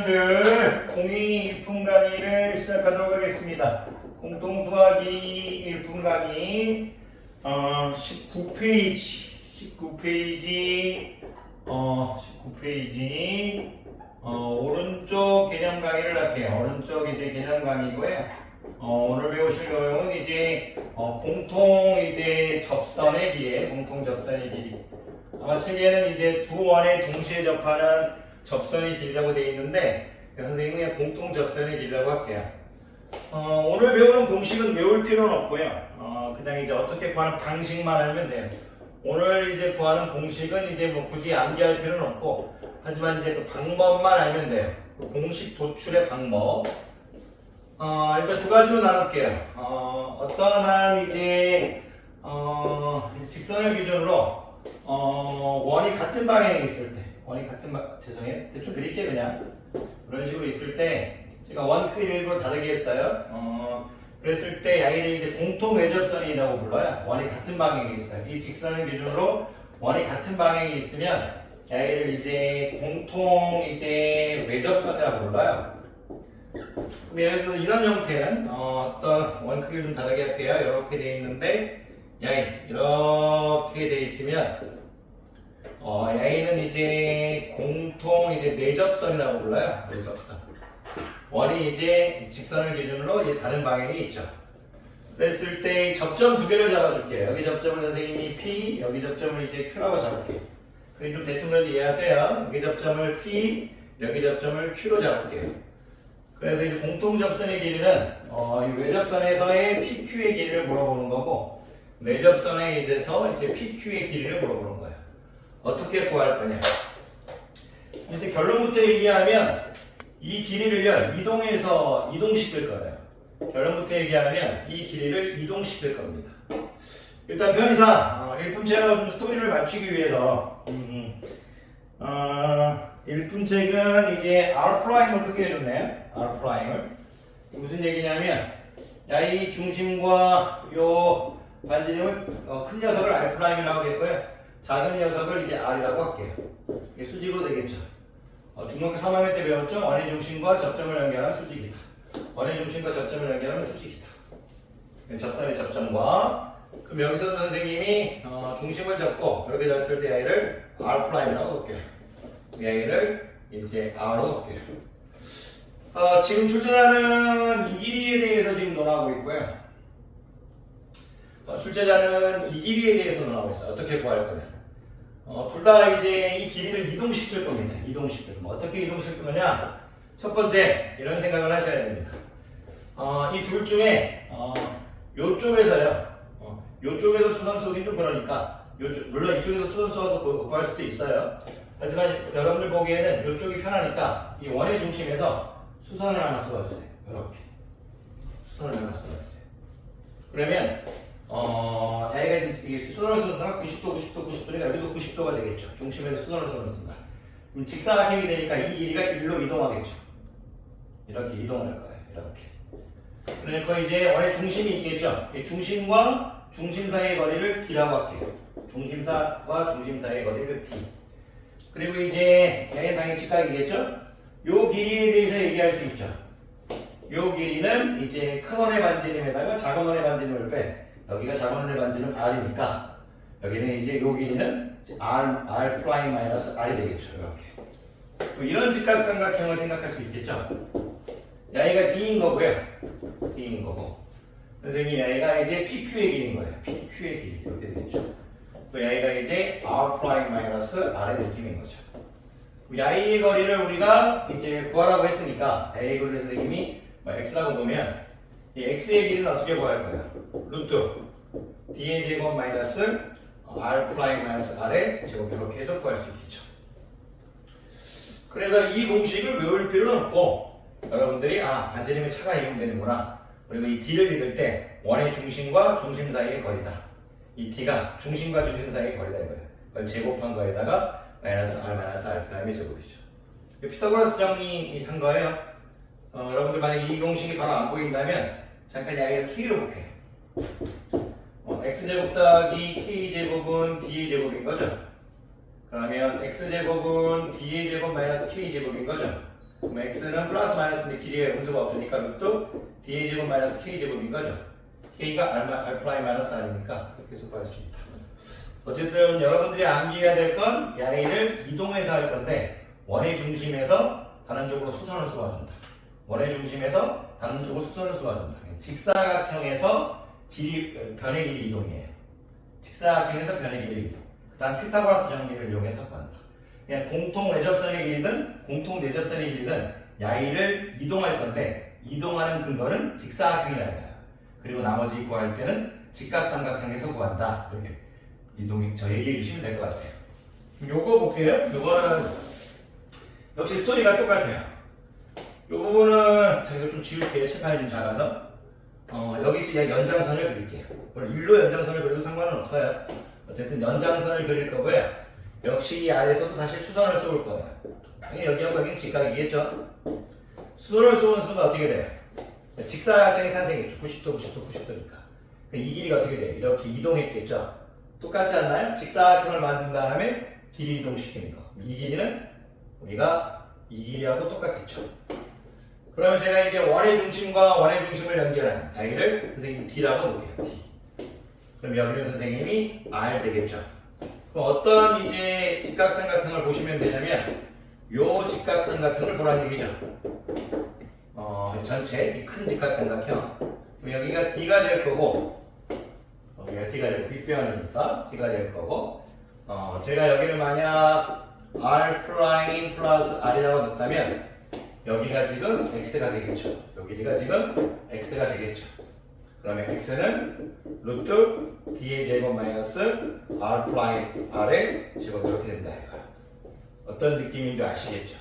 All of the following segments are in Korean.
학생들 공이 1분 강의를 시작하도록 하겠습니다. 공통수학이 1분 강의 19페이지 오른쪽 개념 강의를 할게요. 오른쪽 이제 개념 강의고요. 오늘 배우실 내용은 이제 공통 이제 접선의 길이, 공통 접선의 길이. 아마 책에는 이제 두 원에 동시에 접하는 접선의 길이라고 되어 있는데 선생님은 그냥 공통 접선의 길이라고 할게요. 오늘 배우는 공식은 외울 필요는 없고요. 그냥 이제 어떻게 구하는 방식만 알면 돼요. 오늘 이제 구하는 공식은 이제 뭐 굳이 암기할 필요는 없고, 하지만 이제 그 방법만 알면 돼요. 그 공식 도출의 방법. 일단 두 가지로 나눌게요. 어떠한 이제 직선을 기준으로 원이 같은 방향에 있을 때, 죄송해요. 대충 그릴게요. 그냥 그런 식으로 있을 때 제가 원 크기를 일부러 다르게 했어요. 그랬을 때 야기를 이제 공통 외접선이라고 불러요. 원이 같은 방향에 있어요. 이 직선을 기준으로 원이 같은 방향에 있으면 야기를 이제 공통 이제 외접선이라고 불러요. 그럼 예를 들어서 이런 형태는 어떤 원 크기를 좀 다르게 할게요. 이렇게 되어 있는데 이렇게 되어 있으면 A는 이제 공통 이제 내접선이라고 불러요. 내접선. 원이 이제 직선을 기준으로 이제 다른 방향에 있죠. 그랬을 때 접점 두 개를 잡아줄게요. 여기 접점을 선생님이 P, 여기 접점을 이제 Q라고 잡을게요. 그럼 좀 대충이라도 이해하세요. 여기 접점을 P, 여기 접점을 Q로 잡을게요. 그래서 이제 공통 접선의 길이는 이 외접선에서의 PQ의 길이를 물어보는 거고, 내접선에 이제서 이제 PQ의 길이를 물어보는 거예요. 어떻게 구할 거냐? 일단 결론부터 얘기하면 이 길이를요 이동시킬 거예요. 결론부터 얘기하면 이 길이를 이동시킬 겁니다. 일단 변이사 일품책하고 좀 스토리를 맞추기 위해서 일품책은 이제 R'을 크게 해줬네요. R'을 무슨 얘기냐면 이 중심과 요 반지름을 큰 녀석을 R'이라고 하겠고요. 작은 녀석을 이제 R이라고 할게요. 이게 수직으로 되겠죠. 중학교 3학년 때 배웠죠? 원의 중심과 접점을 연결하면 수직이다. 원의 중심과 접점을 연결하면 수직이다. 접선의 접점과. 그럼 여기서도 선생님이 중심을 잡고 이렇게 잡았을 때 A를 R'이라고 놓을게요. 이 A를 이제 R로 놓을게요. 지금 출제자는 이 길이에 대해서 지금 논하고 있고요. 출제자는 이 길이에 대해서 논하고 있어요. 어떻게 구할 거냐. 둘 다 이제 이 길이를 이동시킬 겁니다. 어떻게 이동시킬 거냐? 첫 번째, 이런 생각을 하셔야 됩니다. 이 둘 중에, 요쪽에서요. 요쪽에서 수선 쏘긴 좀 그러니까, 물론 이쪽에서 수선 쏘아서 구할 수도 있어요. 하지만 여러분들 보기에는 이쪽이 편하니까 이 원의 중심에서 수선을 하나 쏘아주세요. 이렇게. 수선을 하나 쏘아주세요. 그러면, 야기가 지금 수선을 쏘는 순간 90도니까 여기도 90도가 되겠죠. 중심에서 수선을 쏘는 순간. 그럼 직사각형이 되니까 이 길이가 1로 이동하겠죠. 이렇게 이동할 거예요. 이렇게. 그러니까 이제 원의 중심이 있겠죠. 중심과 중심 사이의 거리를 D라고 할게요. 중심과 중심 사이의 거리를 D. 그리고 이제 야기는 당연히 직각이겠죠. 요 길이에 대해서 얘기할 수 있죠. 요 길이는 이제 큰 원의 반지름에다가 작은 원의 반지름을 빼. 여기가 작은 원의 반지름 R이니까 여기는 이제 요 길이는 R'-R이 되겠죠. 이렇게. 이런 직각삼각형을 생각할 수 있겠죠. 야기가 D인 거고요. D인 거고. 선생님 야기가 이제 PQ의 길인 거예요. PQ의 길이 이렇게 되겠죠. 또 야기가 이제 R'-R의 느낌인 거죠. 야기의 거리를 우리가 이제 구하라고 했으니까 야기의 거리를 선생님이 X라고 보면 이 X의 길이는 어떻게 구할 거예요? 루트 D의 제곱 마이너스 R'-R의 제곱 이렇게 해서 구할 수 있겠죠. 그래서 이 공식을 외울 필요는 없고 여러분들이 반지름의 차가 이용되는구나. 그리고 이 D를 읽을 때 원의 중심과 중심 사이의 거리다. 이 D가 중심과 중심 사이의 거리다 이거예요. 그걸 제곱한 거에다가 마이너스 R'-R'의 제곱이죠. 피타고라스 정리한 거예요. 여러분들 만약에 이 공식이 바로 안 보인다면 잠깐 야기를 K로 볼게요. X제곱 더하기 K제곱은 D의 제곱인 거죠. 그러면 X제곱은 D의 제곱 마이너스 K제곱인 거죠. 그럼 x는 플러스 마이너스인데 길이에 음수가 없으니까 루트 da제곱 마이너스 k제곱인 거죠. k가 r 마이너스 r이니까 이렇게 해석하겠습니다. 어쨌든 여러분들이 암기해야 될 건 y를 이동해서 할 건데 원의 중심에서 다른 쪽으로 수선을 쏘아준다. 원의 중심에서 다른 쪽으로 수선을 쏘아준다. 직사각형에서 변의 길이 이동이에요. 직사각형에서 변의 길이 이동. 그 다음 피타고라스 정리를 이용해서 구한다. 그냥 공통 외접선의 길이든 공통 내접선의 길이든 야이를 이동할 건데 이동하는 근거는 직사각형이라는 거예요. 그리고 나머지 구할 때는 직각삼각형에서 구한다. 이렇게 저 얘기해 주시면 될 것 같아요. 요거 볼게요. 요거는 역시 스토리가 똑같아요. 요 부분은 제가 좀 지울게요. 칠판이 좀 작아서. 여기서 연장선을 그릴게요. 일로 연장선을 그려도 상관은 없어요. 어쨌든 연장선을 그릴 거고요. 역시 이 아래에서도 다시 수선을 쏘을 거예요. 여기하고 여기는 직각이겠죠? 수선을 쏘는 수가 어떻게 돼요? 직사각형이 탄생했죠. 90도, 90도, 90도니까. 이 길이가 어떻게 돼요? 이렇게 이동했겠죠? 똑같지 않나요? 직사각형을 만든 다음에 길이 이동시키는 거. 이 길이는 우리가 이 길이하고 똑같겠죠? 그러면 제가 이제 원의 중심과 원의 중심을 연결한 y를 선생님 d라고 볼게요. d. 그럼 여기는 선생님이 r 되겠죠? 그럼 어떤 이제 직각삼각형을 보시면 되냐면 요 직각삼각형을 보라는 얘기죠. 전체 이 큰 직각삼각형. 그럼 여기가 d가 될 거고 여기가 d가 될 거고 빗변이니까 d가 될 거고 제가 여기를 만약 r 프라임 플러스 r이라고 넣었다면 여기가 지금 x가 되겠죠. 요 길이가 지금 x가 되겠죠. 그러면 x는 루트 d의 제곱 마이너스 r 프라임 r의 제곱 이렇게 된다 이거야. 어떤 느낌인지 아시겠죠?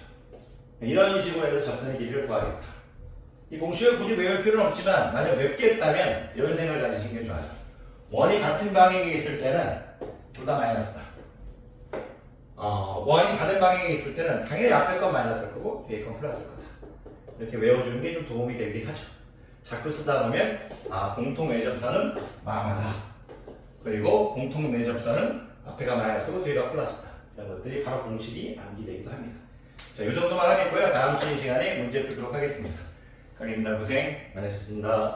이런 식으로 해서 접선의 길이를 구하겠다. 이 공식을 굳이 외울 필요는 없지만 만약 외웠다면 이런 생각을 가지시는 게 좋아요. 원이 같은 방향에 있을 때는 둘 다 마이너스다. 원이 다른 방향에 있을 때는 당연히 앞에 건 마이너스일 거고 뒤에 건 플러스일 거다. 이렇게 외워주는 게 좀 도움이 되긴 하죠. 자꾸 쓰다 보면 공통 외접선은 마마다. 그리고 공통 내접선은 앞에가 마이너스고 뒤에가 플러스다. 이런 것들이 바로 공식이 암기되기도 합니다. 자, 이 정도만 하겠고요. 다음 시간에 문제 풀도록 하겠습니다. 강의입니다. 고생 많으셨습니다.